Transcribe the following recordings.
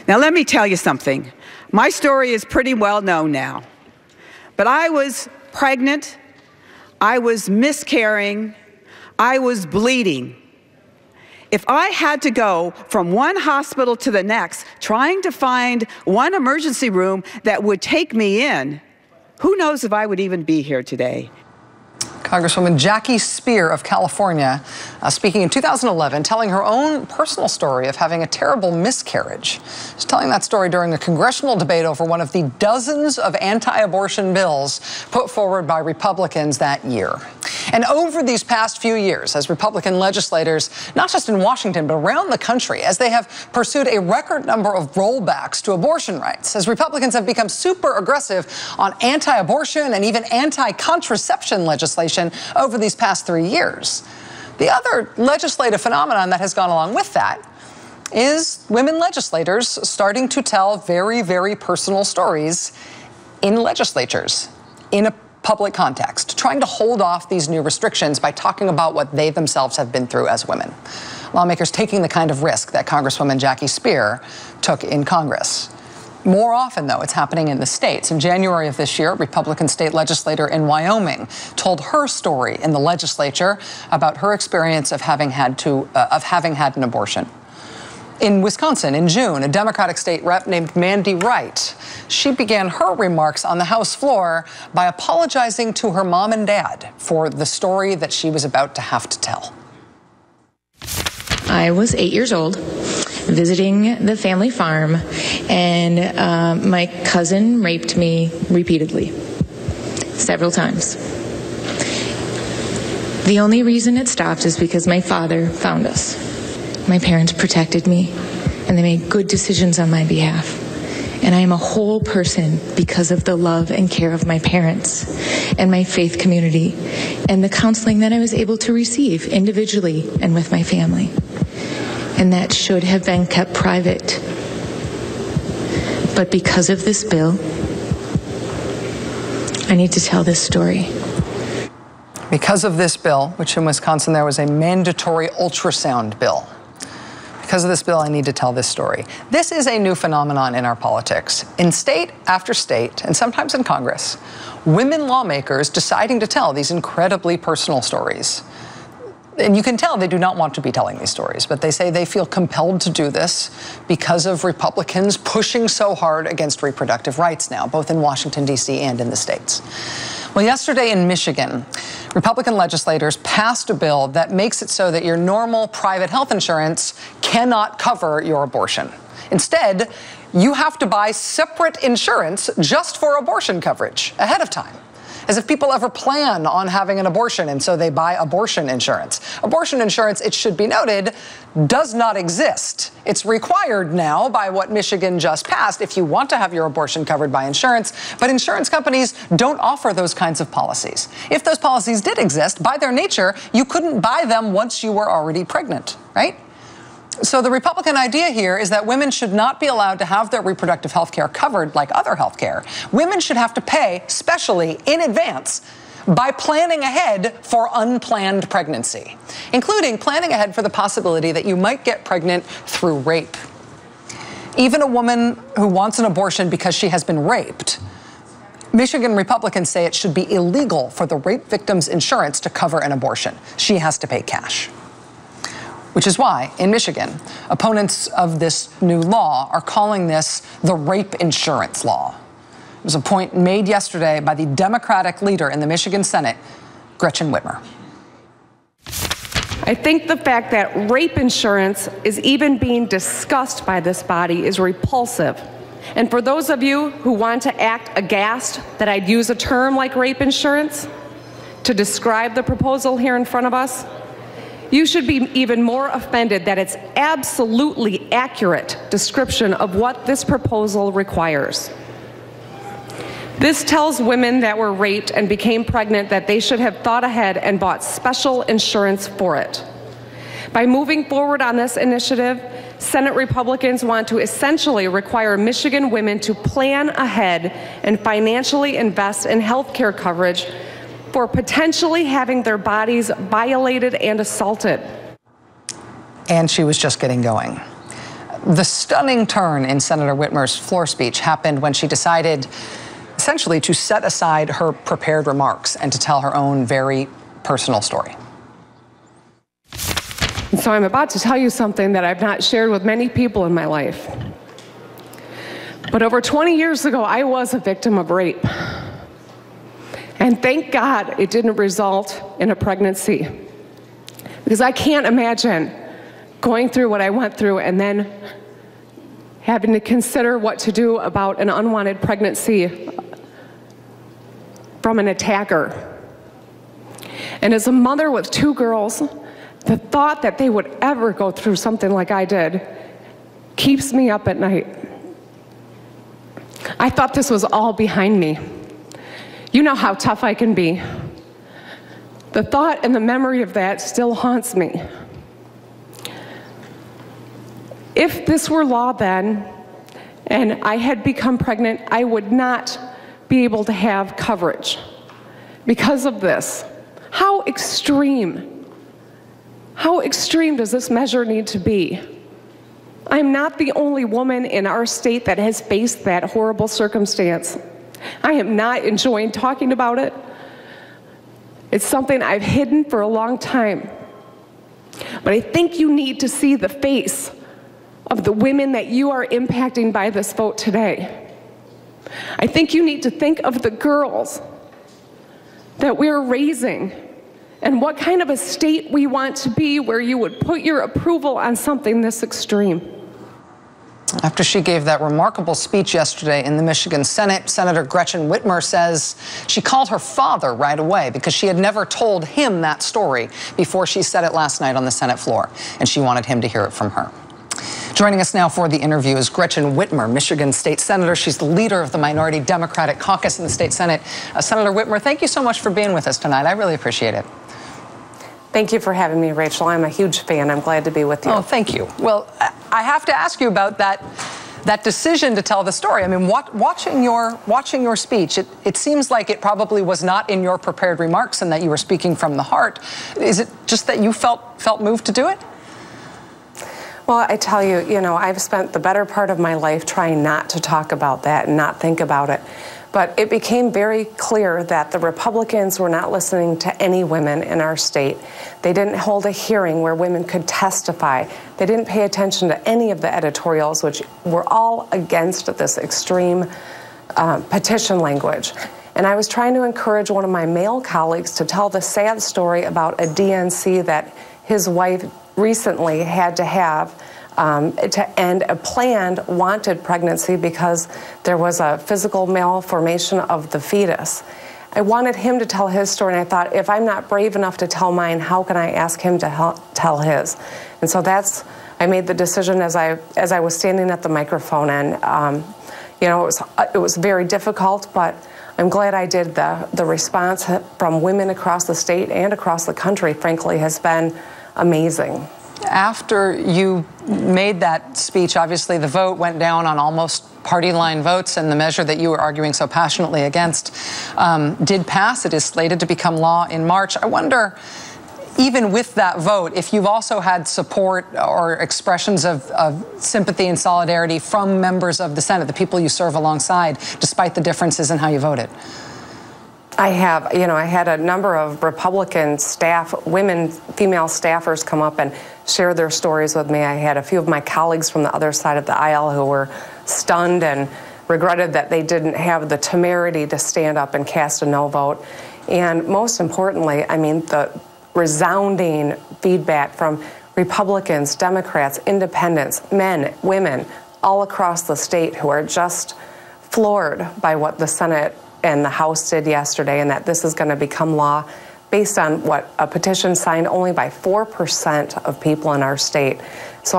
Now, let me tell you something. My story is pretty well known now. But I was pregnant, I was miscarrying, I was bleeding. If I had to go from one hospital to the next, trying to find one emergency room that would take me in, who knows if I would even be here today. Congresswoman Jackie Speier of California, speaking in 2011, telling her own personal story of having a terrible miscarriage. She's telling that story during a congressional debate over one of the dozens of anti-abortion bills put forward by Republicans that year. And over these past few years, as Republican legislators, not just in Washington, but around the country, as they have pursued a record number of rollbacks to abortion rights, as Republicans have become super aggressive on anti-abortion and even anti-contraception legislation over these past 3 years. The other legislative phenomenon that has gone along with that is women legislators starting to tell very, very personal stories in legislatures, in a public context, trying to hold off these new restrictions by talking about what they themselves have been through as women. Lawmakers taking the kind of risk that Congresswoman Jackie Speier took in Congress. More often, though, it's happening in the states. In January of this year, a Republican state legislator in Wyoming told her story in the legislature about her experience of having had an abortion. In Wisconsin, in June, a Democratic state rep named Mandy Wright, she began her remarks on the House floor by apologizing to her mom and dad for the story that she was about to have to tell. I was 8 years old, visiting the family farm, and my cousin raped me repeatedly, several times. The only reason it stopped is because my father found us. My parents protected me, and they made good decisions on my behalf. And I am a whole person because of the love and care of my parents and my faith community and the counseling that I was able to receive individually and with my family. And that should have been kept private. But because of this bill, I need to tell this story. Because of this bill, which in Wisconsin there was a mandatory ultrasound bill. Because of this bill, I need to tell this story. This is a new phenomenon in our politics. In state after state, and sometimes in Congress, women lawmakers deciding to tell these incredibly personal stories. And you can tell they do not want to be telling these stories, but they say they feel compelled to do this because of Republicans pushing so hard against reproductive rights now, both in Washington, D.C. and in the states. Well, yesterday in Michigan, Republican legislators passed a bill that makes it so that your normal private health insurance cannot cover your abortion. Instead, you have to buy separate insurance just for abortion coverage ahead of time, as if people ever plan on having an abortion and so they buy abortion insurance. Abortion insurance, it should be noted, does not exist. It's required now by what Michigan just passed if you want to have your abortion covered by insurance, but insurance companies don't offer those kinds of policies. If those policies did exist, by their nature, you couldn't buy them once you were already pregnant, right? So the Republican idea here is that women should not be allowed to have their reproductive health care covered like other health care. Women should have to pay, specially in advance, by planning ahead for unplanned pregnancy, including planning ahead for the possibility that you might get pregnant through rape. Even a woman who wants an abortion because she has been raped, Michigan Republicans say it should be illegal for the rape victim's insurance to cover an abortion. She has to pay cash. Which is why, in Michigan, opponents of this new law are calling this the rape insurance law. It was a point made yesterday by the Democratic leader in the Michigan Senate, Gretchen Whitmer. I think the fact that rape insurance is even being discussed by this body is repulsive. And for those of you who want to act aghast that I'd use a term like rape insurance to describe the proposal here in front of us, you should be even more offended that it's absolutely accurate description of what this proposal requires. This tells women that were raped and became pregnant that they should have thought ahead and bought special insurance for it. By moving forward on this initiative, Senate Republicans want to essentially require Michigan women to plan ahead and financially invest in health care coverage for potentially having their bodies violated and assaulted. And she was just getting going. The stunning turn in Senator Whitmer's floor speech happened when she decided essentially to set aside her prepared remarks and to tell her own very personal story. So I'm about to tell you something that I've not shared with many people in my life. But over 20 years ago, I was a victim of rape. And thank God it didn't result in a pregnancy. Because I can't imagine going through what I went through and then having to consider what to do about an unwanted pregnancy from an attacker. And as a mother with 2 girls, the thought that they would ever go through something like I did keeps me up at night. I thought this was all behind me. You know how tough I can be. The thought and the memory of that still haunts me. If this were law then, and I had become pregnant, I would not be able to have coverage because of this. How extreme does this measure need to be? I'm not the only woman in our state that has faced that horrible circumstance. I am not enjoying talking about it. It's something I've hidden for a long time. But I think you need to see the face of the women that you are impacting by this vote today. I think you need to think of the girls that we're raising and what kind of a state we want to be where you would put your approval on something this extreme. After she gave that remarkable speech yesterday in the Michigan Senate, Senator Gretchen Whitmer says she called her father right away because she had never told him that story before she said it last night on the Senate floor, and she wanted him to hear it from her. Joining us now for the interview is Gretchen Whitmer, Michigan State Senator. She's the leader of the Minority Democratic Caucus in the state Senate. Senator Whitmer, thank you so much for being with us tonight. I really appreciate it. Thank you for having me, Rachel. I'm a huge fan. I'm glad to be with you. Oh, thank you. Well, I have to ask you about that decision to tell the story. I mean, watching your speech, it seems like it probably was not in your prepared remarks and that you were speaking from the heart. Is it just that you felt moved to do it? Well, I tell you, I've spent the better part of my life trying not to talk about that and not think about it. But it became very clear that the Republicans were not listening to any women in our state. They didn't hold a hearing where women could testify. They didn't pay attention to any of the editorials, which were all against this extreme petition language. And I was trying to encourage one of my male colleagues to tell the sad story about a DNC that his wife recently had to have to end a planned wanted pregnancy because there was a physical malformation of the fetus. I wanted him to tell his story, and I thought, if I'm not brave enough to tell mine, how can I ask him to tell his? And so I made the decision as I was standing at the microphone, and it was very difficult, but I'm glad I did. The response from women across the state and across the country, frankly, has been amazing. After you made that speech, obviously the vote went down on almost party line votes, and the measure that you were arguing so passionately against did pass. It is slated to become law in March. I wonder, even with that vote, if you've also had support or expressions of sympathy and solidarity from members of the Senate, the people you serve alongside, despite the differences in how you voted. I have. I had a number of Republican staff, female staffers come up and share their stories with me. I had a few of my colleagues from the other side of the aisle who were stunned and regretted that they didn't have the temerity to stand up and cast a no vote. And most importantly, the resounding feedback from Republicans, Democrats, independents, men, women, all across the state who are just floored by what the Senate and the House did yesterday, and that this is going to become law based on a petition signed only by 4% of people in our state. So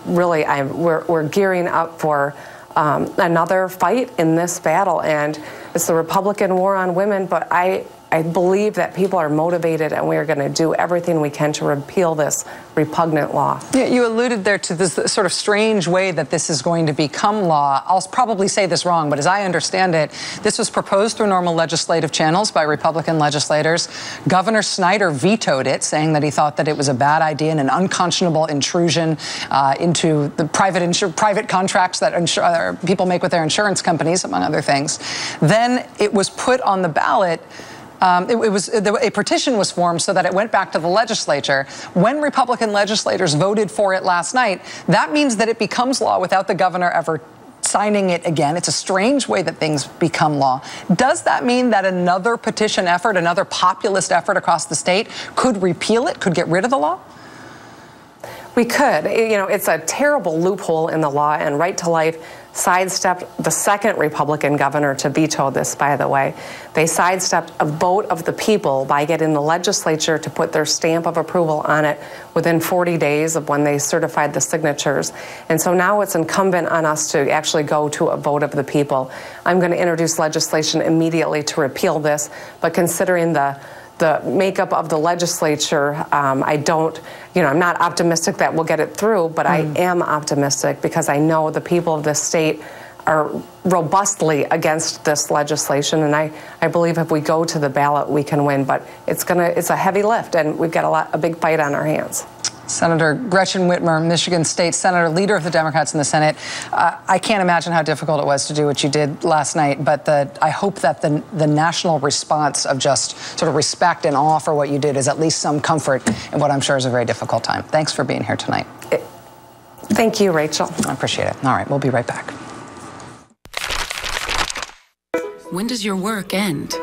we're gearing up for another fight in this battle, and it's the Republican war on women, but I I believe that people are motivated, and we are going to do everything we can to repeal this repugnant law. Yeah, you alluded there to this sort of strange way that this is going to become law. I'll probably say this wrong, but as I understand it, this was proposed through normal legislative channels by Republican legislators. Governor Snyder vetoed it, saying that he thought that it was a bad idea and an unconscionable intrusion into the private contracts that people make with their insurance companies, among other things. Then it was put on the ballot. A petition was formed so that it went back to the legislature. When Republican legislators voted for it last night, that means that it becomes law without the governor ever signing it again. It's a strange way that things become law. Does that mean that another petition effort, another populist effort across the state could repeal it, could get rid of the law? We could. You know, it's a terrible loophole in the law, and Right to Life sidestepped the second Republican governor to veto this, by the way. They sidestepped a vote of the people by getting the legislature to put their stamp of approval on it within 40 days of when they certified the signatures. And so now it's incumbent on us to actually go to a vote of the people. I'm going to introduce legislation immediately to repeal this, but considering the makeup of the legislature, I'm not optimistic that we'll get it through, but I am optimistic because I know the people of this state are robustly against this legislation, and I believe if we go to the ballot, we can win. But it's a heavy lift, and we've got a big fight on our hands. Senator Gretchen Whitmer, Michigan State Senator, leader of the Democrats in the Senate. I can't imagine how difficult it was to do what you did last night, but I hope that the national response of just sort of respect and awe for what you did is at least some comfort in what I'm sure is a very difficult time. Thanks for being here tonight. Thank you, Rachel. I appreciate it. All right, we'll be right back. When does your work end?